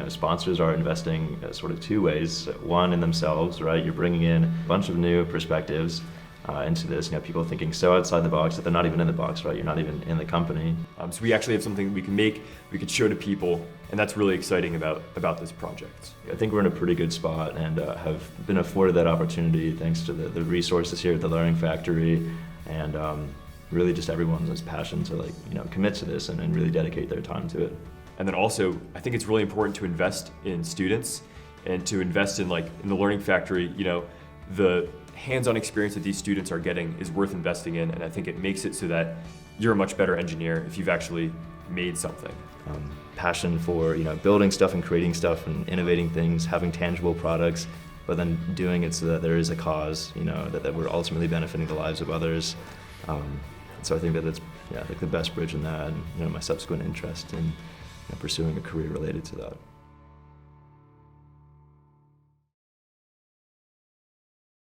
Sponsors are investing sort of two ways. One, in themselves, right? You're bringing in a bunch of new perspectives into this. People thinking so outside the box that they're not even in the box, right? You're not even in the company. So we actually have something we can make, we could show to people, and that's really exciting about this project. I think we're in a pretty good spot and have been afforded that opportunity thanks to the resources here at the Learning Factory, and really just everyone's passion to commit to this and really dedicate their time to it. And then also, I think it's really important to invest in students and to invest in the Learning Factory. The hands-on experience that these students are getting is worth investing in, and I think it makes it so that you're a much better engineer if you've actually made something. Passion for building stuff and creating stuff and innovating things, having tangible products, but then doing it so that there is a cause, that we're ultimately benefiting the lives of others. So I think that it's the best bridge in that, and my subsequent interest in pursuing a career related to that.